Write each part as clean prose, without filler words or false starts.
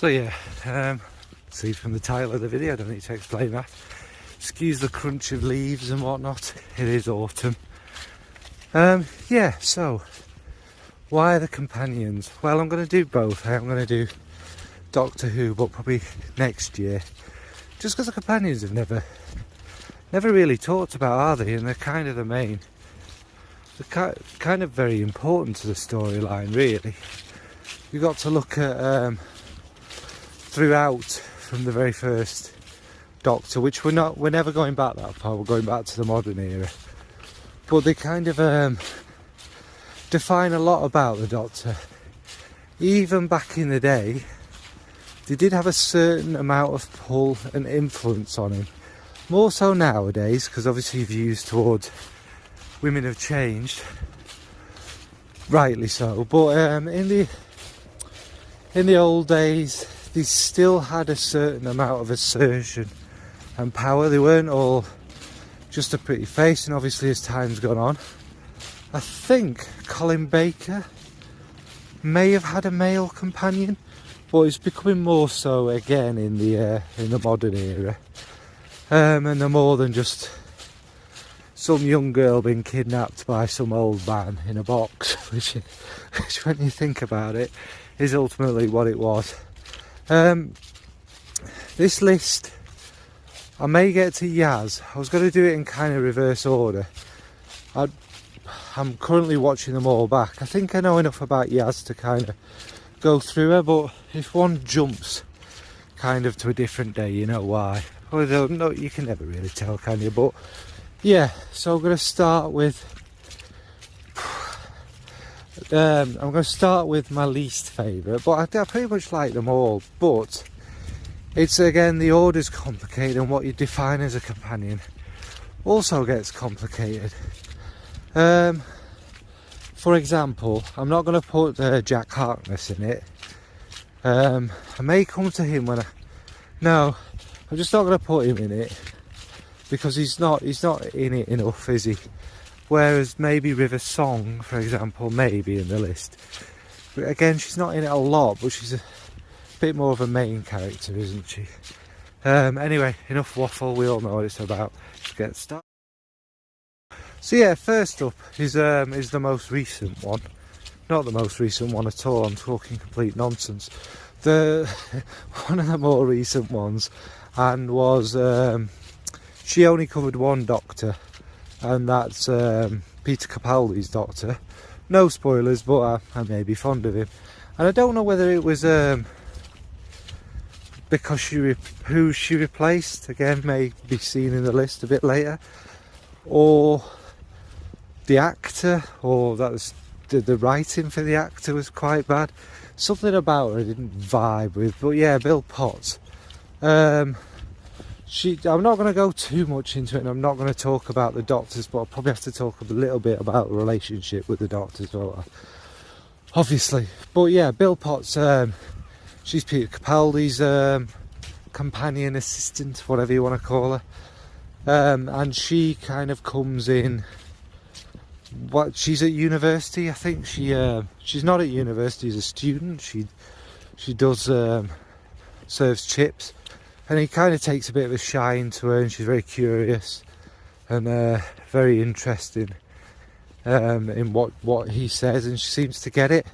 So yeah, see from the title of the video, I don't need to explain that. Excuse the crunch of leaves and whatnot, it is autumn. Yeah, so why the companions? Well, I'm going to do both. I'm going to do Doctor Who, but probably next year. Just because the companions have never really talked about, are they? And they're kind of the main. They're kind of very important to the storyline, really. You've got to look at throughout from the very first Doctor, which we're never going back that far. We're going back to the modern era. But they kind of define a lot about the Doctor. Even back in the day, they did have a certain amount of pull and influence on him. More so nowadays, because obviously views towards women have changed, rightly so. But in the old days, they still had a certain amount of assertion and power. They weren't all just a pretty face, and obviously as time's gone on, I think Colin Baker may have had a male companion, but it's becoming more so again in the modern era. And they're more than just some young girl being kidnapped by some old man in a box, which when you think about it, is ultimately what it was. This list, I may get to Yaz. I was going to do it in kind of reverse order. I'm currently watching them all back. I think I know enough about Yaz to kind of go through her, but if one jumps kind of to a different day, you know why. Although, no, you can never really tell, can you? But yeah, so I'm going to start with my least favourite, but I pretty much like them all. But it's, again, the order's complicated, and what you define as a companion also gets complicated. For example, I'm not going to put Jack Harkness in it. I may come to him no, I'm just not going to put him in it because he's not in it enough, is he? Whereas maybe River Song, for example, may be in the list. But again, she's not in it a lot, but she's a bit more of a main character, isn't she? Anyway, enough waffle. We all know what it's about. Let's get started. So yeah, first up is the most recent one. Not the most recent one at all. I'm talking complete nonsense. One of the more recent ones, and was she only covered one Doctor, and that's Peter Capaldi's Doctor. No spoilers, but I may be fond of him, and I don't know whether it was because who she replaced. Again, may be seen in the list a bit later, or the actor, or that was the writing for the actor was quite bad. Something about her I didn't vibe with. But yeah, Bill Potts. I'm not going to go too much into it, and I'm not going to talk about the Doctors, but I'll probably have to talk a little bit about the relationship with the Doctors, obviously. But yeah, Bill Potts, she's Peter Capaldi's companion, assistant, whatever you want to call her. And she kind of comes in. She's at university, I think. She's not at university as a student. She does serves chips, and he kind of takes a bit of a shine to her, and she's very curious and very interested in what he says, and she seems to get it.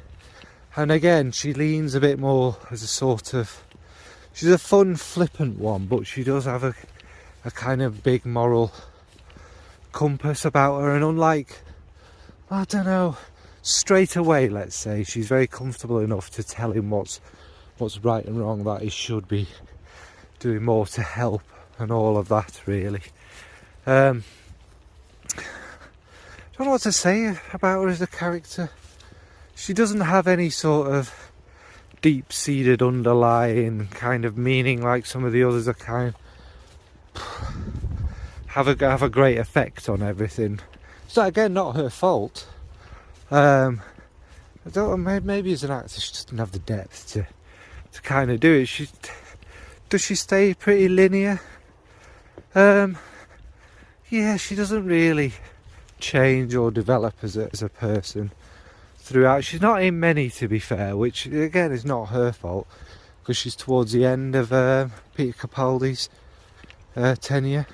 And again, she leans a bit more as a sort of, she's a fun, flippant one, but she does have a kind of big moral compass about her, and unlike, I don't know, straight away, let's say, she's very comfortable enough to tell him what's right and wrong, that he should be doing more to help, and all of that, really. Don't know what to say about her as a character. She doesn't have any sort of deep-seated underlying kind of meaning like some of the others that kind of have a great effect on everything. So again, not her fault. I don't know, maybe as an actor she doesn't have the depth to kind of do it. Does she stay pretty linear? Yeah, she doesn't really change or develop as a person throughout. She's not in many, to be fair, which again is not her fault, because she's towards the end of Peter Capaldi's tenure.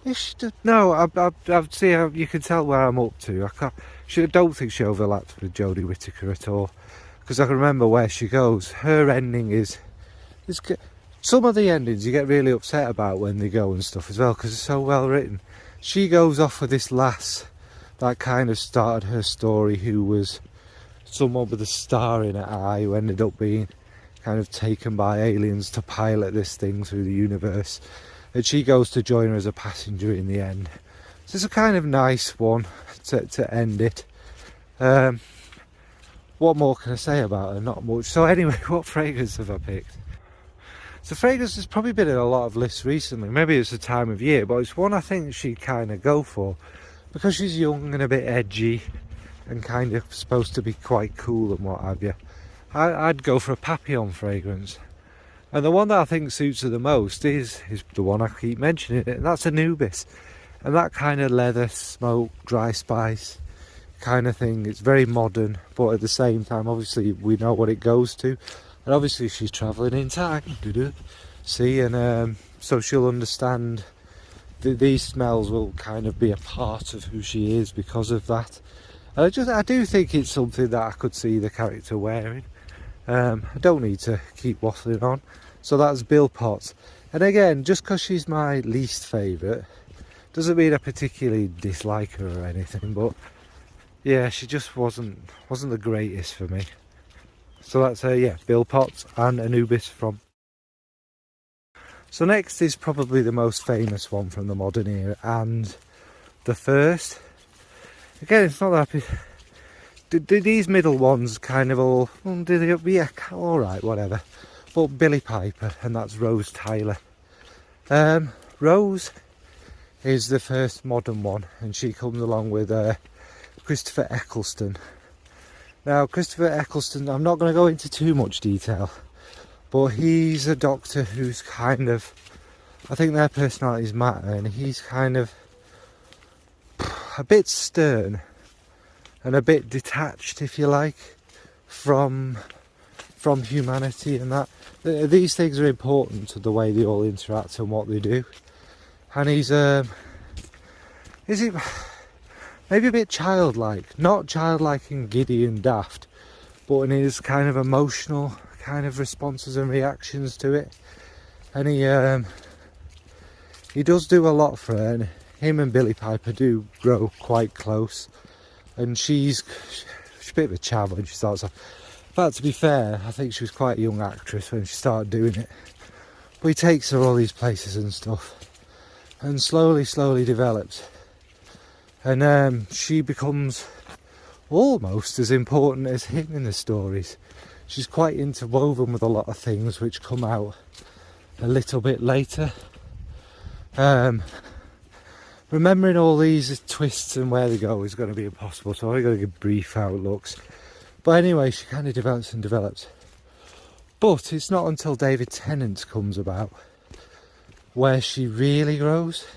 Is she no, I'd see how you can tell where I'm up to. I don't think she overlapped with Jodie Whittaker at all, because I can remember where she goes. Her ending is some of the endings you get really upset about when they go and stuff as well, because it's so well written. She goes off with this lass that kind of started her story, who was someone with a star in her eye, who ended up being kind of taken by aliens to pilot this thing through the universe, and she goes to join her as a passenger in the end. So it's a kind of nice one to end it. What more can I say about her? Not much. So anyway, what fragrance have I picked? So fragrance has probably been in a lot of lists recently. Maybe it's the time of year, but it's one I think she'd kind of go for, because she's young and a bit edgy and kind of supposed to be quite cool and what have you. I'd go for a Papillon fragrance. And the one that I think suits her the most is the one I keep mentioning, and that's Anubis. And that kind of leather, smoke, dry spice kind of thing. It's very modern, but at the same time, obviously, we know what it goes to. And obviously she's travelling in time. See, and so she'll understand these smells will kind of be a part of who she is because of that. And I do think it's something that I could see the character wearing. I don't need to keep waffling on. So that's Bill Potts. And again, just because she's my least favourite doesn't mean I particularly dislike her or anything, but yeah, she just wasn't the greatest for me. So that's yeah, Bill Potts and Anubis from. So next is probably the most famous one from the modern era, and the first. Again, it's not that. These middle ones kind of all, yeah, alright, whatever. But Billie Piper, and that's Rose Tyler. Rose is the first modern one, and she comes along with Christopher Eccleston. Now, Christopher Eccleston, I'm not going to go into too much detail, but he's a doctor who's kind of, I think their personalities matter, and he's kind of a bit stern and a bit detached, if you like, from humanity, and that these things are important to the way they all interact and what they do. And he's is it maybe a bit childlike, not childlike and giddy and daft, but in his kind of emotional kind of responses and reactions to it. And he does do a lot for her, and him and Billie Piper do grow quite close. And she's a bit of a chav when she starts off. But to be fair, I think she was quite a young actress when she started doing it. But he takes her all these places and stuff, and slowly develops. And she becomes almost as important as him in the stories. She's quite interwoven with a lot of things which come out a little bit later. Remembering all these twists and where they go is going to be impossible, so I'm going to give brief outlooks. But anyway, she kind of develops and develops. But it's not until David Tennant comes about where she really grows.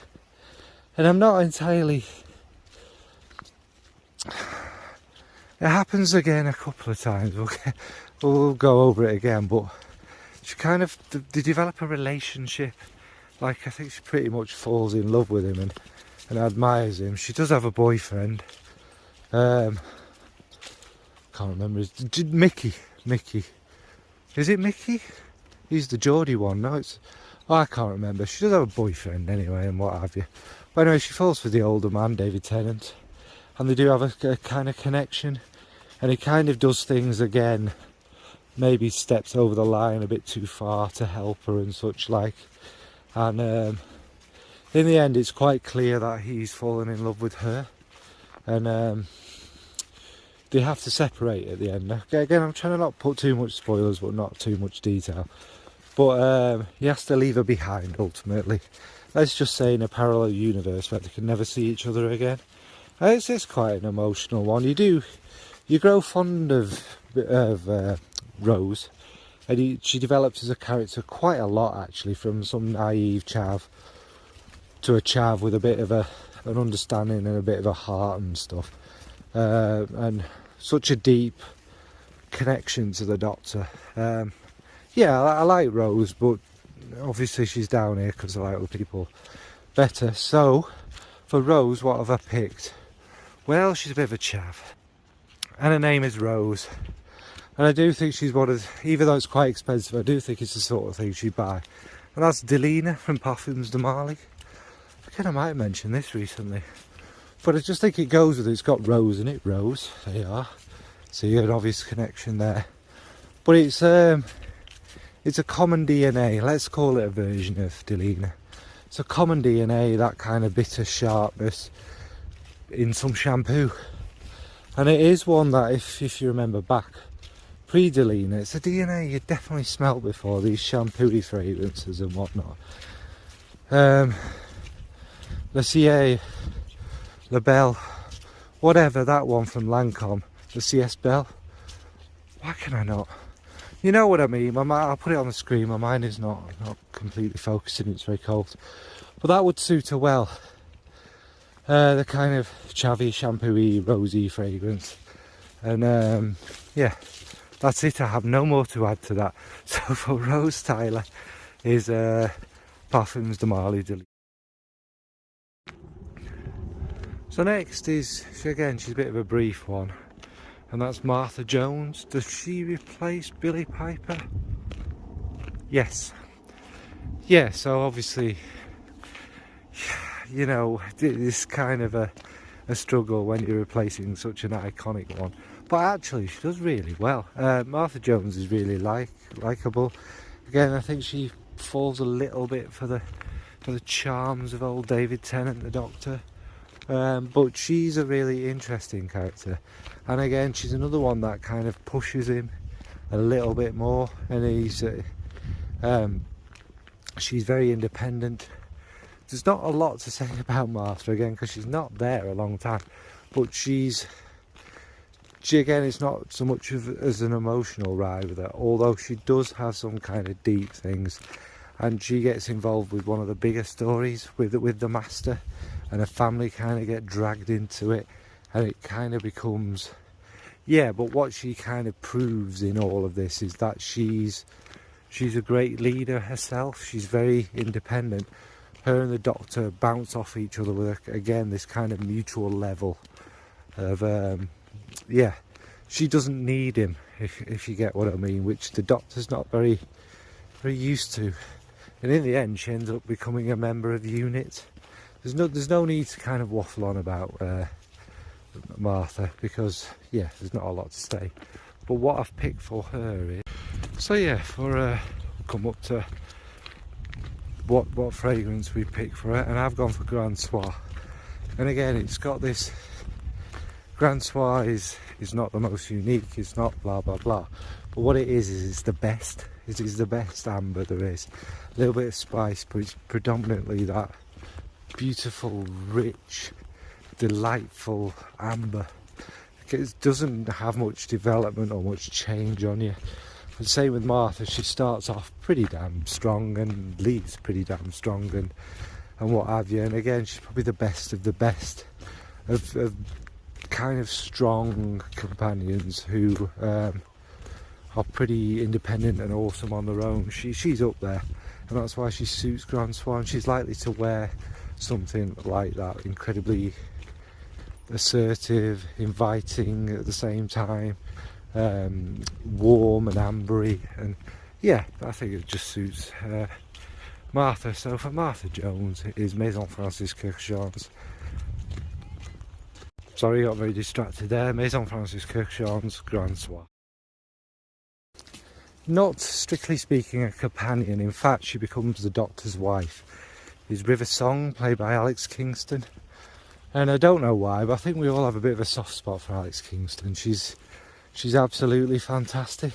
And I'm not entirely... It happens again a couple of times. We'll go over it again, but she kind of... They develop a relationship. Like, I think she pretty much falls in love with him and admires him. She does have a boyfriend. Can't remember his... Mickey. Is it Mickey? He's the Geordie one. No, it's... Oh, I can't remember. She does have a boyfriend anyway and what have you. But anyway, she falls for the older man, David Tennant. And they do have a kind of connection. And he kind of does things again. Maybe steps over the line a bit too far to help her and such like. And in the end, it's quite clear that he's fallen in love with her. And they have to separate at the end. Again, I'm trying to not put too much spoilers, but not too much detail. But he has to leave her behind, ultimately. Let's just say in a parallel universe where they can never see each other again. It's quite an emotional one. You grow fond of Rose. And she develops as a character quite a lot, actually, from some naive chav to a chav with a bit of an understanding and a bit of a heart and stuff. And such a deep connection to the Doctor. Yeah, I like Rose, but obviously she's down here because I like other people better. So for Rose, what have I picked? Well, she's a bit of a chav, and her name is Rose. And I do think she's one of, even though it's quite expensive, I do think it's the sort of thing she'd buy. And that's Delina from Parfums de Marly. Again, I might have mentioned this recently, but I just think it goes with it. It's got Rose in it. Rose, there you are. So you have an obvious connection there. But it's a common DNA. Let's call it a version of Delina. It's a common DNA, that kind of bitter sharpness in some shampoo. And it is one that, if you remember back, pre-Delina, it's a DNA you definitely smelt before, these shampooy fragrances and whatnot. Le Ciel, Le Belle, whatever, that one from Lancome, the CS Belle. Why can I not? You know what I mean. I'll put it on the screen. My mind is not completely focusing. It's very cold. But that would suit her well. The kind of chavvy, shampooy, rosy fragrance. And yeah, that's it. I have no more to add to that. So for Rose Tyler is Parfums de Marly. So next is, again, she's a bit of a brief one. And that's Martha Jones. Does she replace Billie Piper? Yes. Yeah, so obviously, you know, it's kind of a struggle when you're replacing such an iconic one. But actually, she does really well. Martha Jones is really likeable. Again, I think she falls a little bit for the charms of old David Tennant, the Doctor. But she's a really interesting character. And again, she's another one that kind of pushes him a little bit more. And she's very independent. There's not a lot to say about Martha, again, because she's not there a long time. But she again, it's not so much as an emotional ride with her, although she does have some kind of deep things. And she gets involved with one of the bigger stories with the Master, and her family kind of get dragged into it, and it kind of becomes, yeah. But what she kind of proves in all of this is that she's a great leader herself. She's very independent. Her and the Doctor bounce off each other with, again, this kind of mutual level of yeah. She doesn't need him, if you get what I mean, which the Doctor's not very used to. And in the end, she ends up becoming a member of the unit. There's no need to kind of waffle on about Martha, because yeah, there's not a lot to say. But what I've picked for her is, so yeah, for come up to what fragrance we pick for her, and I've gone for Grand Soir. And again, it's got this. Grand Soir is not the most unique. It's not blah blah blah. But what it is it's the best. It is the best amber there is. A little bit of spice, but it's predominantly that beautiful, rich, delightful amber. It doesn't have much development or much change on you. And same with Martha, she starts off pretty damn strong and leaves pretty damn strong and what have you. And again, she's probably the best of the best of kind of strong companions who are pretty independent and awesome on their own. She's up there, and that's why she suits Grand Soir. She's likely to wear something like that, incredibly assertive, inviting at the same time, warm and ambery, and yeah, I think it just suits Martha. So for Martha Jones, it is Maison Francis Kurkdjian's. Sorry, got very distracted there. Maison Francis Kurkdjian's Grand Soir. Not strictly speaking a companion, in fact she becomes the Doctor's wife, is River Song, played by Alex Kingston. And I don't know why, but I think we all have a bit of a soft spot for Alex Kingston. She's absolutely fantastic.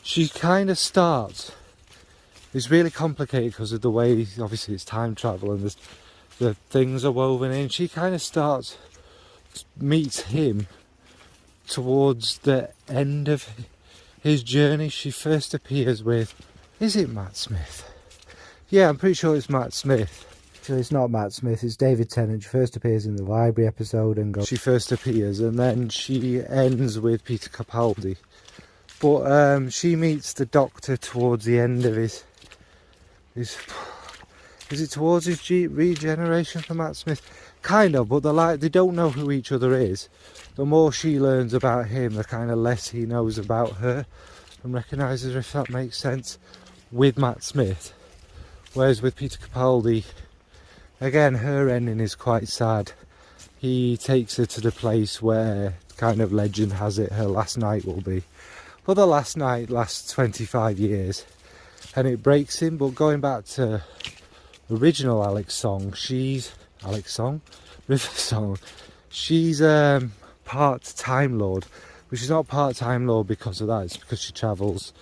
She kind of starts, it's really complicated because of the way, obviously it's time travel and the things are woven in. She kind of meets him towards the end of his journey. She first appears with, is it Matt Smith? Yeah, I'm pretty sure it's Matt Smith. Actually, it's not Matt Smith, it's David Tennant. She first appears in the library episode and goes. She first appears and then she ends with Peter Capaldi. But she meets the Doctor towards the end of his is it towards his regeneration for Matt Smith? Kind of, but they don't know who each other is. The more she learns about him, the kind of less he knows about her and recognises her, if that makes sense, with Matt Smith. Whereas with Peter Capaldi, again, her ending is quite sad. He takes her to the place where, kind of legend has it, her last night will be. But the last night lasts 25 years. And it breaks him, but going back to original Alex song, River Song, she's part Time Lord, but she's not part Time Lord because of that. It's because she travels,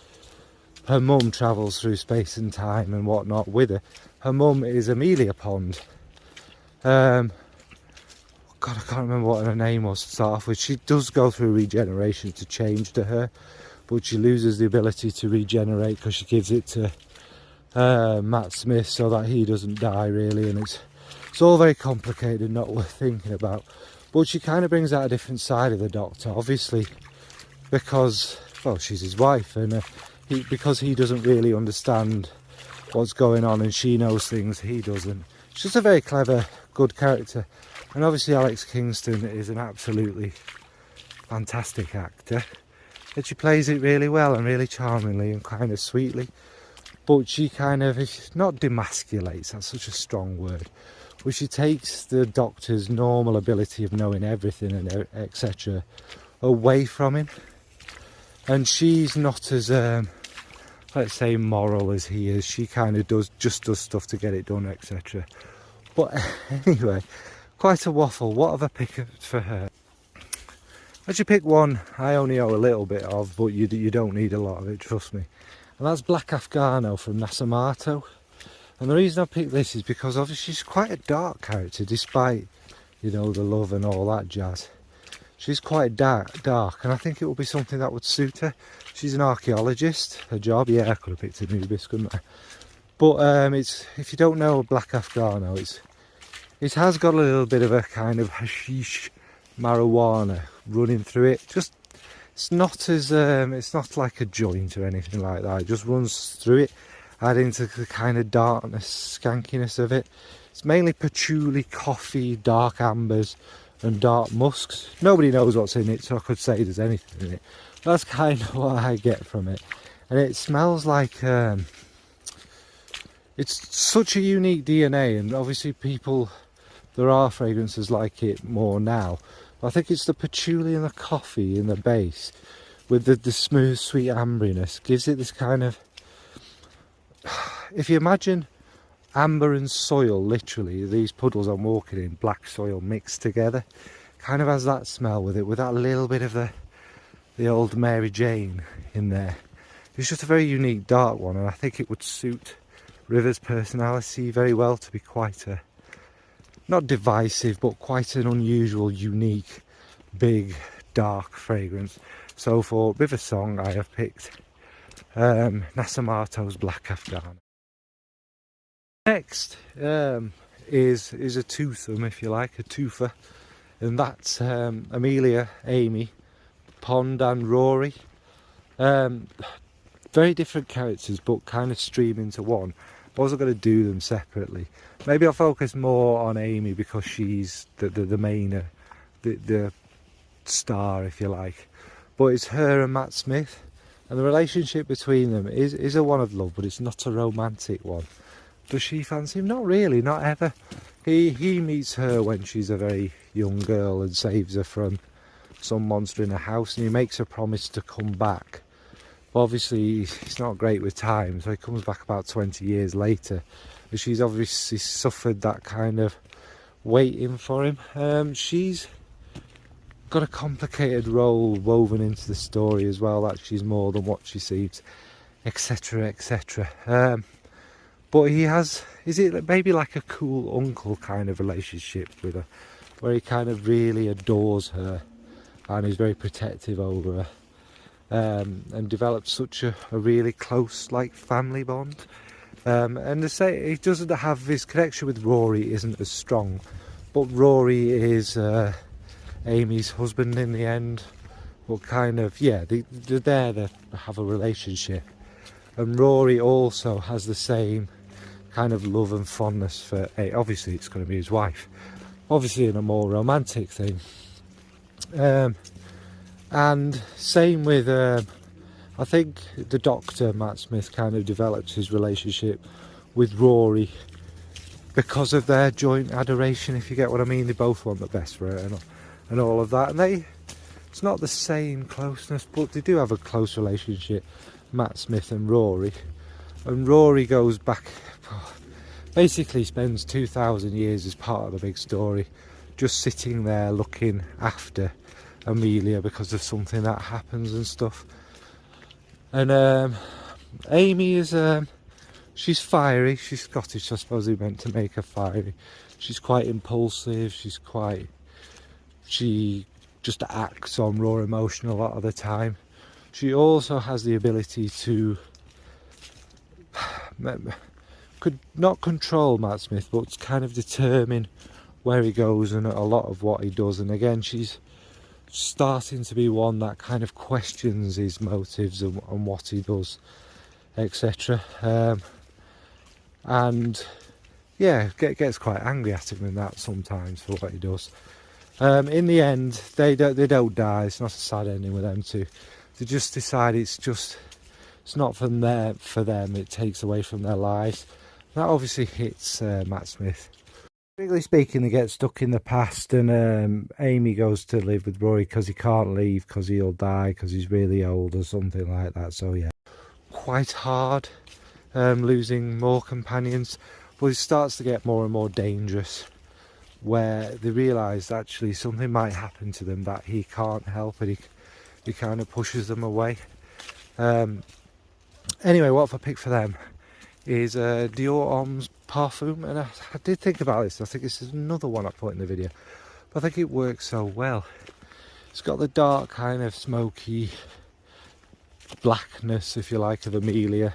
her mum travels through space and time and whatnot with her. Her mum is Amelia Pond. God, I can't remember what her name was to start off with. She does go through regeneration to change to her, but she loses the ability to regenerate because she gives it to Matt Smith so that he doesn't die, really, and it's all very complicated and not worth thinking about. But she kind of brings out a different side of the Doctor, obviously, because, well, she's his wife, and because he doesn't really understand what's going on and she knows things he doesn't. She's just a very clever, good character, and obviously Alex Kingston is an absolutely fantastic actor. And she plays it really well and really charmingly and kind of sweetly. But she kind of, not demasculates, that's such a strong word, but she takes the Doctor's normal ability of knowing everything and etc. away from him. And she's not as, let's say, moral as he is. She kind of does stuff to get it done, etc. But anyway, quite a waffle. What have I picked for her? I should pick one I only know a little bit of, but you don't need a lot of it, trust me. And that's Black Afghano from Nasamato. And the reason I picked this is because obviously she's quite a dark character, despite, you know, the love and all that jazz. She's quite dark, and I think it would be something that would suit her. She's an archaeologist, her job, yeah, I could have picked Anubis, couldn't I? But it's, if you don't know Black Afghano, it has got a little bit of a kind of hashish marijuana running through it. Just, it's not as it's not like a joint or anything like that. It just runs through it, adding to the kind of darkness, skankiness of it. It's mainly patchouli, coffee, dark ambers and dark musks. Nobody knows what's in it, so I could say there's anything in it. That's kind of what I get from it. And it smells like it's such a unique DNA, and obviously there are fragrances like it more now. I think it's the patchouli and the coffee in the base with the smooth, sweet amberiness gives it this kind of, if you imagine amber and soil, literally, these puddles I'm walking in, black soil mixed together, kind of has that smell with it, with that little bit of the old Mary Jane in there. It's just a very unique dark one, and I think it would suit River's personality very well to be quite a, not divisive, but quite an unusual, unique, big, dark fragrance. So for River Song, I have picked Nasamato's Black Afghan. Next is a twosome, if you like, a twofer, and that's Amelia, Amy, Pond and Rory. Very different characters, but kind of stream into one. I wasn't going to do them separately. Maybe I'll focus more on Amy because she's the main, the star, if you like. But it's her and Matt Smith, and the relationship between them is a one of love, but it's not a romantic one. Does she fancy him? Not really, not ever. He meets her when she's a very young girl and saves her from some monster in a house, and he makes her promise to come back. But obviously he's not great with time, so he comes back about 20 years later, and she's obviously suffered that kind of waiting for him. She's got a complicated role woven into the story as well, that she's more than what she seems, etc, etc. But he has, is it maybe like a cool uncle kind of relationship with her, where he kind of really adores her and is very protective over her, and develops such a really close, like, family bond. And they say he doesn't have his connection with Rory isn't as strong, but Rory is Amy's husband in the end. But kind of, yeah, they're there to have a relationship, and Rory also has the same kind of love and fondness for obviously it's going to be his wife, obviously in a more romantic thing. And same with I think the doctor Matt Smith kind of developed his relationship with Rory because of their joint adoration, if you get what I mean. They both want the best for her and all of that, and it's not the same closeness, but they do have a close relationship, Matt Smith and Rory. And Rory goes back, basically spends 2,000 years as part of the big story, just sitting there looking after Amelia because of something that happens and stuff. And Amy is, she's fiery, she's Scottish, I suppose they meant to make her fiery. She's quite impulsive, she just acts on raw emotion a lot of the time. She also has the ability to could not control Matt Smith, but kind of determine where he goes and a lot of what he does. And again, she's starting to be one that kind of questions his motives and what he does, etc. And yeah, gets quite angry at him in that sometimes for what he does. In the end, they don't die. It's not a sad ending with them two. They just decide it's not for them. It takes away from their lives. That obviously hits Matt Smith. Strictly speaking, they get stuck in the past, and Amy goes to live with Rory because he can't leave because he'll die because he's really old or something like that. So yeah, quite hard losing more companions, but it starts to get more and more dangerous, where they realise actually something might happen to them that he can't help, and he kind of pushes them away. Anyway, what I've picked for them is Dior Homme Parfum, and I did think about this. I think this is another one I put in the video, but I think it works so well. It's got the dark kind of smoky blackness, if you like, of Amelia,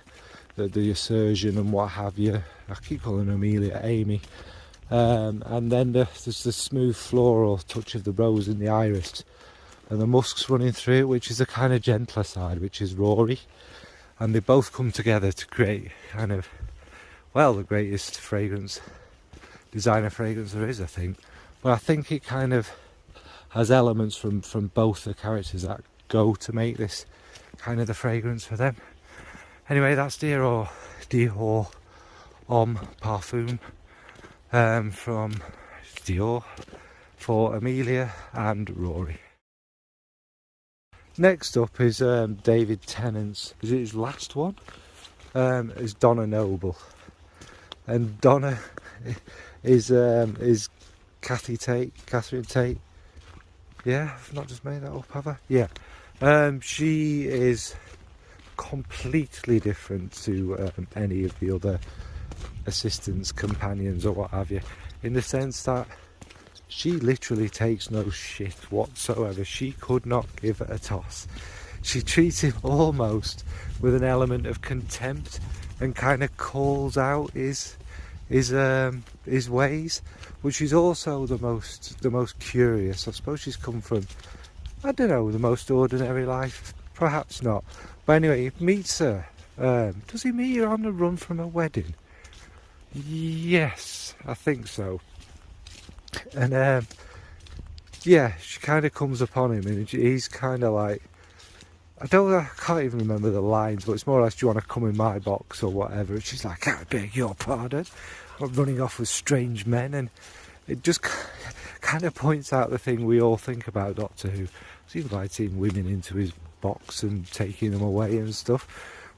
the assertion and what have you. I keep calling Amelia Amy. And then there's the smooth floral touch of the rose and the iris, and the musk's running through it, which is the kind of gentler side, which is Rory. And they both come together to create kind of, well, the greatest designer fragrance there is, I think. But I think it kind of has elements from both the characters that go to make this kind of the fragrance for them. Anyway, that's Dior Homme Parfum from Dior for Amelia and Rory. Next up is David Tennant's, is it his last one? Is Donna Noble. And Donna is Catherine Tate. Yeah, I've not just made that up, have I? Yeah. She is completely different to any of the other assistants, companions or what have you, in the sense that she literally takes no shit whatsoever. She could not give it a toss. She treats him almost with an element of contempt and kind of calls out his ways, which is also the most curious. I suppose she's come from, I don't know, the most ordinary life, perhaps not. But anyway, he meets her. Does he meet her on the run from a wedding? Yes, I think so. And yeah, she kind of comes upon him, and he's kind of like, I can't even remember the lines, but it's more or less, do you want to come in my box or whatever? And she's like, I beg your pardon. I'm running off with strange men. And it just kind of points out the thing we all think about Doctor Who. He's inviting women into his box and taking them away and stuff.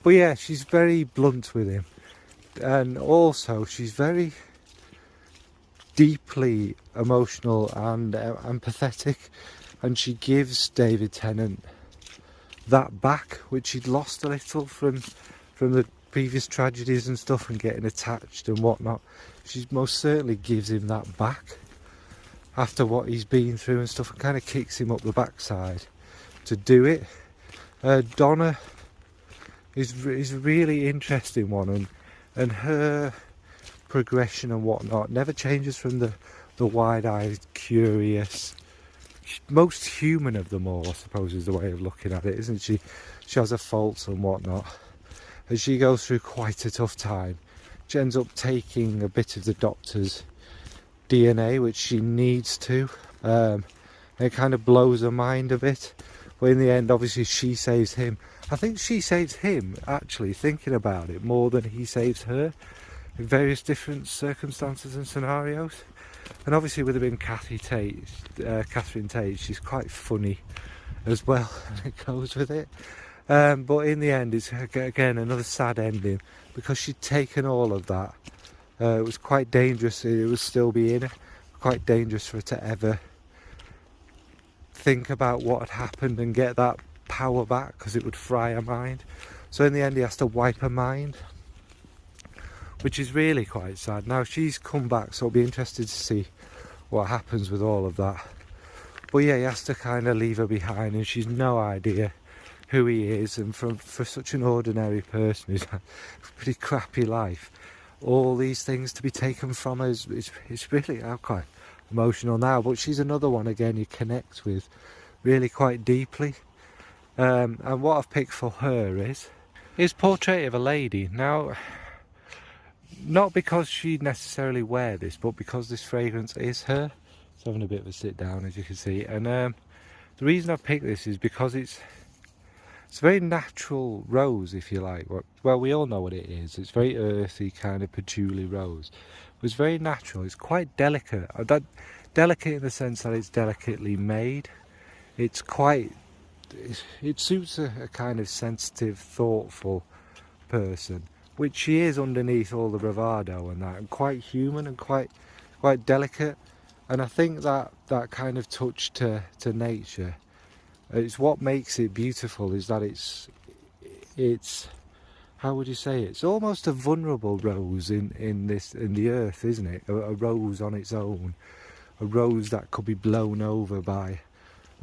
But yeah, she's very blunt with him. And also, she's very deeply emotional and empathetic. And she gives David Tennant that back, which he'd lost a little from the previous tragedies and stuff, and getting attached and whatnot. She most certainly gives him that back after what he's been through and stuff, and kind of kicks him up the backside to do it. Donna is a really interesting one, and her progression and whatnot never changes from the wide-eyed, curious, most human of them all, I suppose is the way of looking at it, isn't she? She has her faults and whatnot, and she goes through quite a tough time. She ends up taking a bit of the Doctor's DNA, which she needs to, and it kind of blows her mind a bit, but in the end obviously she saves him. I think she saves him, actually, thinking about it, more than he saves her in various different circumstances and scenarios. And obviously with it being Catherine Tate, she's quite funny as well, and it goes with it. But in the end, it's again another sad ending, because she'd taken all of that. It was quite dangerous. It would still be in her. Quite dangerous for her to ever think about what had happened and get that power back, because it would fry her mind. So in the end, he has to wipe her mind, which is really quite sad. Now she's come back, so I'll be interested to see what happens with all of that. But yeah, he has to kind of leave her behind, and she's no idea who he is. And for such an ordinary person who's had a pretty crappy life, all these things to be taken from her is really, I'm quite emotional now. But she's another one, again, you connect with really quite deeply. And what I've picked for her is Portrait of a Lady. Now, not because she'd necessarily wear this, but because this fragrance is her. It's having a bit of a sit down, as you can see. And the reason I've picked this is because it's a very natural rose, if you like. Well, we all know what it is. It's very earthy, kind of patchouli rose. But it's very natural. It's quite delicate. Delicate in the sense that it's delicately made. It's quite... It suits a kind of sensitive, thoughtful person, which she is underneath all the bravado and that, and quite human and quite delicate. And I think that kind of touch to nature, it's what makes it beautiful, is that it's how would you say it? It's almost a vulnerable rose in the earth, isn't it? A rose on its own, a rose that could be blown over by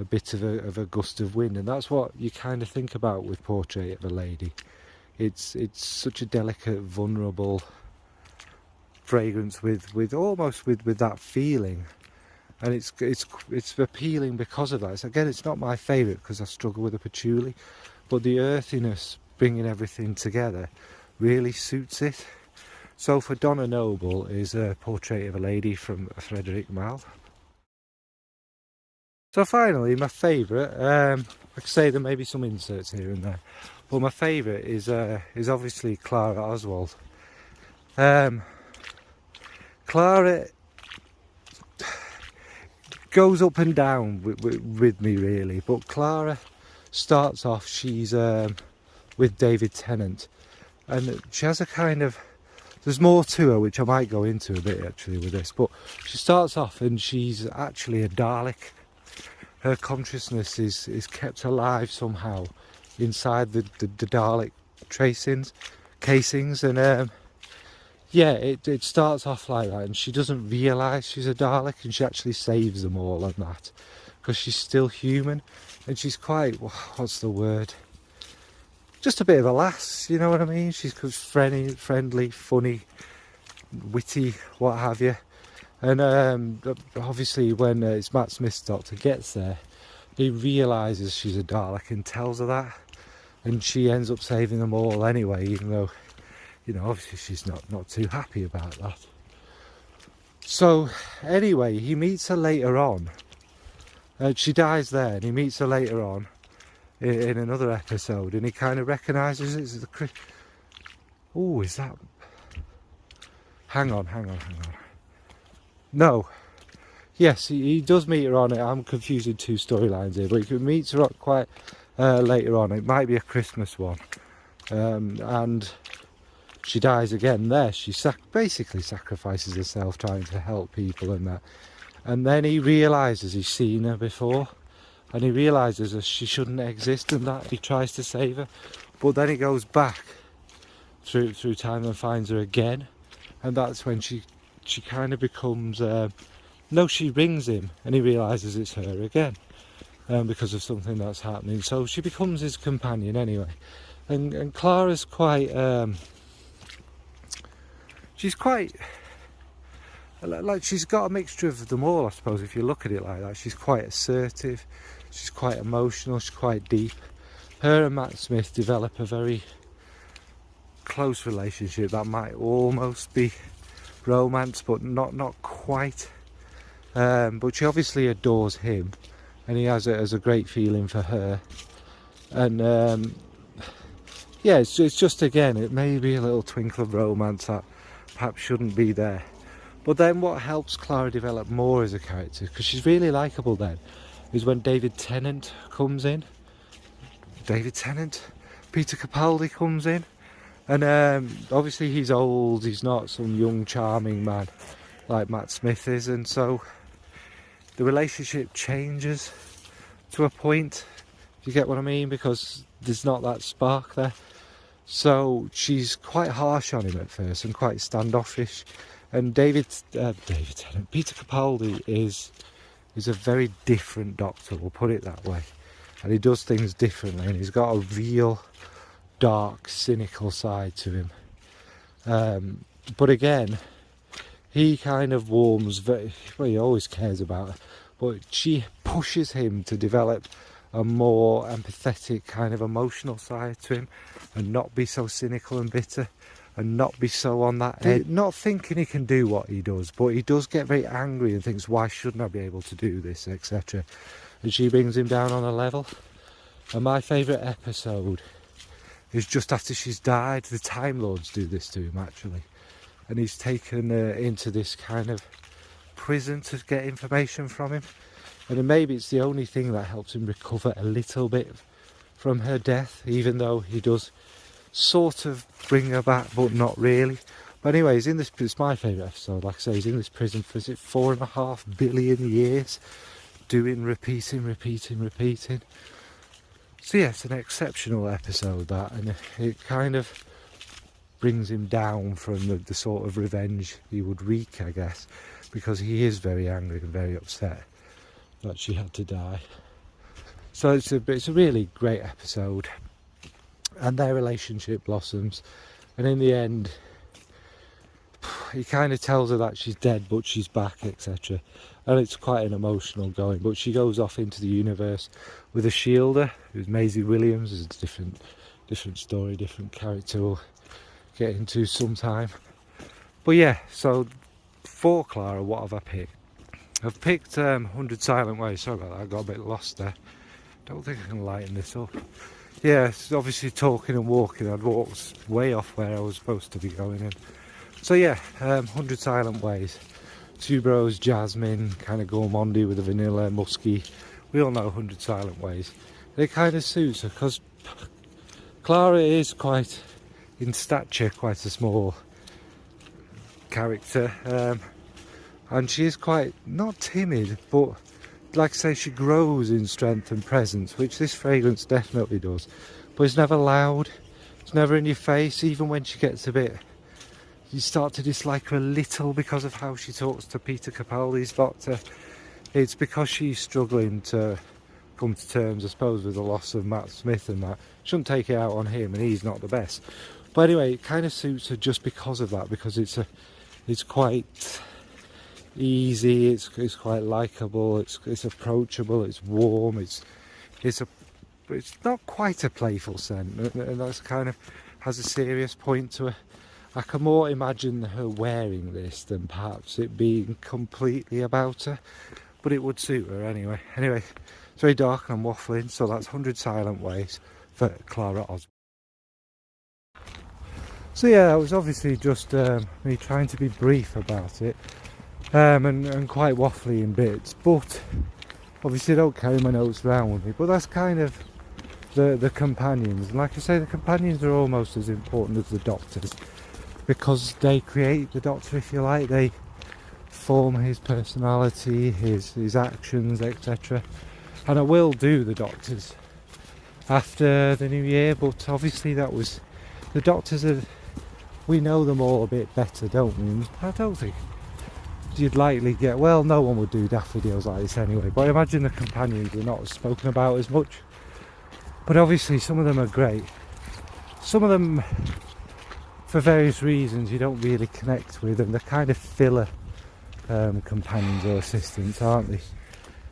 a bit of a gust of wind. And that's what you kind of think about with Portrait of a Lady. It's such a delicate, vulnerable fragrance with almost with that feeling, and it's appealing because of that. Again, it's not my favourite because I struggle with the patchouli, but the earthiness, bringing everything together, really suits it. So for Donna Noble is a Portrait of a Lady from Frederic Malle. So finally, my favourite, like I say, there may be some inserts here and there, but my favourite is obviously Clara Oswald. Clara goes up and down with me, really, but Clara starts off, she's with David Tennant, and she has a kind of, there's more to her which I might go into a bit actually with this, but she starts off and she's actually a Dalek. Her consciousness is kept alive somehow inside the Dalek casings, and yeah, it starts off like that, and she doesn't realise she's a Dalek, and she actually saves them all on that, because she's still human, and she's quite, what's the word, just a bit of a lass, you know what I mean? She's friendly, funny, witty, what have you. And obviously when it's Matt Smith's Doctor gets there, he realises she's a Dalek and tells her that, and she ends up saving them all anyway, even though, you know, obviously she's not too happy about that. So anyway, he meets her later on, she dies there, and he meets her later on in another episode, and he kind of recognises it as the... Oh, is that... Hang on. No. Yes, he does meet her on it. I'm confusing two storylines here, but he meets her up quite later on. It might be a Christmas one. And she dies again there. She basically sacrifices herself trying to help people and that. And then he realises he's seen her before, and he realises that she shouldn't exist and that he tries to save her. But then he goes back through time and finds her again, and that's when she kind of becomes... no, she rings him and he realises it's her again, because of something that's happening. So she becomes his companion anyway. And Clara's quite... she's quite, like, she's got a mixture of them all, I suppose, if you look at it like that. She's quite assertive, she's quite emotional, she's quite deep. Her and Matt Smith develop a very close relationship that might almost be romance, but not quite. But she obviously adores him, and he has a great feeling for her. And yeah, it's just, again, it may be a little twinkle of romance that perhaps shouldn't be there. But then what helps Clara develop more as a character, because she's really likeable then, is when David Tennant comes in. Peter Capaldi comes in. And obviously he's old, he's not some young charming man like Matt Smith is, and so the relationship changes to a point, if you get what I mean, because there's not that spark there. So she's quite harsh on him at first and quite standoffish. And Peter Capaldi is a very different Doctor, we'll put it that way, and he does things differently, and he's got a real dark, cynical side to him. But again, he kind of warms very well, he always cares about her, but she pushes him to develop a more empathetic kind of emotional side to him, and not be so cynical and bitter, and not be so on that edge, not thinking he can do what he does, but he does get very angry and thinks, why shouldn't I be able to do this, etc. And she brings him down on a level. And my favourite episode is just after she's died. The Time Lords do this to him, actually, and he's taken into this kind of prison to get information from him, and then maybe it's the only thing that helps him recover a little bit from her death, even though he does sort of bring her back, but not really. But anyway, he's in this, it's my favourite episode, like I say, he's in this prison for, is it 4.5 billion years, doing, repeating. So yeah, it's an exceptional episode, that, and it kind of brings him down from the sort of revenge he would wreak, I guess, because he is very angry and very upset that she had to die. So it's a really great episode, and their relationship blossoms, and in the end he kind of tells her that she's dead but she's back, etc. And it's quite an emotional going, but she goes off into the universe with a shielder, who's Maisie Williams. It's a different story, different character we'll get into sometime. But yeah, so for Clara, what have I picked? I've picked 100 Silent Ways. Sorry about that, I got a bit lost there. Don't think I can lighten this up. Yeah, it's obviously talking and walking. I'd walked way off where I was supposed to be going in. So yeah, 100 Silent Ways. Tuberose, Yasmin, kind of gourmandy with a vanilla, musky. We all know 100 Silent Ways. It kind of suits her, because Clara is quite, in stature, quite a small character. And she is quite, not timid, but like I say, she grows in strength and presence, which this fragrance definitely does. But it's never loud, it's never in your face, even when she gets a bit, you start to dislike her a little because of how she talks to Peter Capaldi's Doctor. It's because she's struggling to come to terms, I suppose, with the loss of Matt Smith and that. Shouldn't take it out on him, and he's not the best. But anyway, it kind of suits her just because of that, because it's quite easy, it's quite likeable, it's approachable, it's warm, it's not quite a playful scent, and that's kind of has a serious point to her. I can more imagine her wearing this than perhaps it being completely about her, but it would suit her anyway. Anyway, it's very dark and I'm waffling, so that's 100 Silent Ways for Clara Osborne. So yeah, that was obviously just me trying to be brief about it, and quite waffly in bits, but obviously I don't carry my notes around with me, but that's kind of the companions. And like I say, the companions are almost as important as the Doctors, because they create the Doctor, if you like. They form his personality, his actions, etc. And I will do the Doctors after the new year, but obviously that was, the Doctors are, we know them all a bit better, don't we? I don't think you'd likely get, well, no one would do daffodils like this anyway, but I imagine the companions are not spoken about as much. But obviously some of them are great. Some of them for various reasons you don't really connect with, and they're kind of filler companions or assistants, aren't they?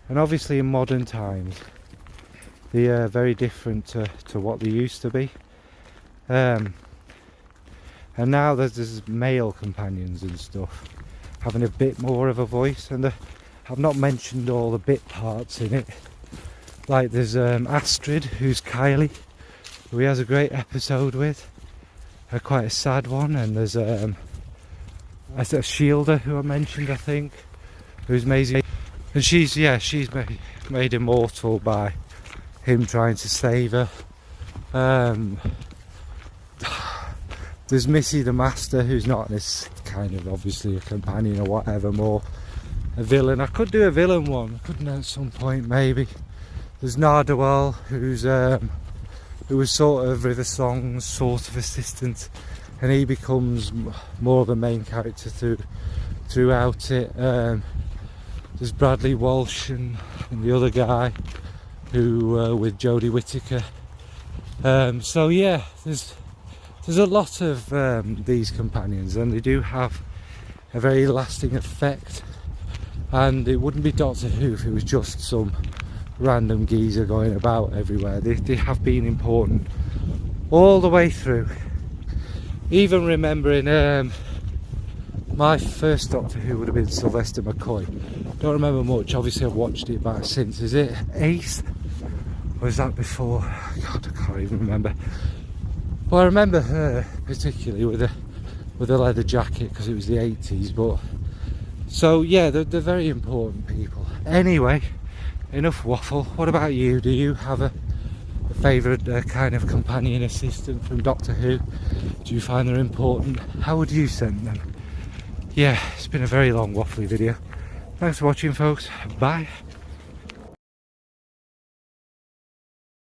And obviously in modern times they are very different to what they used to be, and now there's male companions and stuff having a bit more of a voice, and I've not mentioned all the bit parts in it. Like there's Astrid, who's Kylie, who he has a great episode with, quite a sad one, and there's a Shielder, who I mentioned, I think, who's amazing, and she's made immortal by him trying to save her. There's Missy the Master, who's not this kind of obviously a companion or whatever, more a villain. I could do a villain one, couldn't I, at some point maybe. There's Nardwell, who was sort of River Song's sort of assistant, and he becomes more of a main character throughout it. There's Bradley Walsh and the other guy who with Jodie Whittaker. So yeah, there's a lot of these companions, and they do have a very lasting effect, and it wouldn't be Doctor Who if it was just some random geezer going about everywhere. They have been important all the way through. Even remembering my first Doctor Who would have been Sylvester McCoy. Don't remember much, obviously I've watched it back since. Is it Ace? Or was that before? God, I can't even remember. Well, I remember her particularly with a leather jacket because it was the 80s. But so yeah, they're very important people. Anyway, enough waffle. What about you? Do you have a favourite kind of companion assistant from Doctor Who? Do you find they're important? How would you send them? Yeah, it's been a very long waffly video. Thanks for watching, folks. Bye.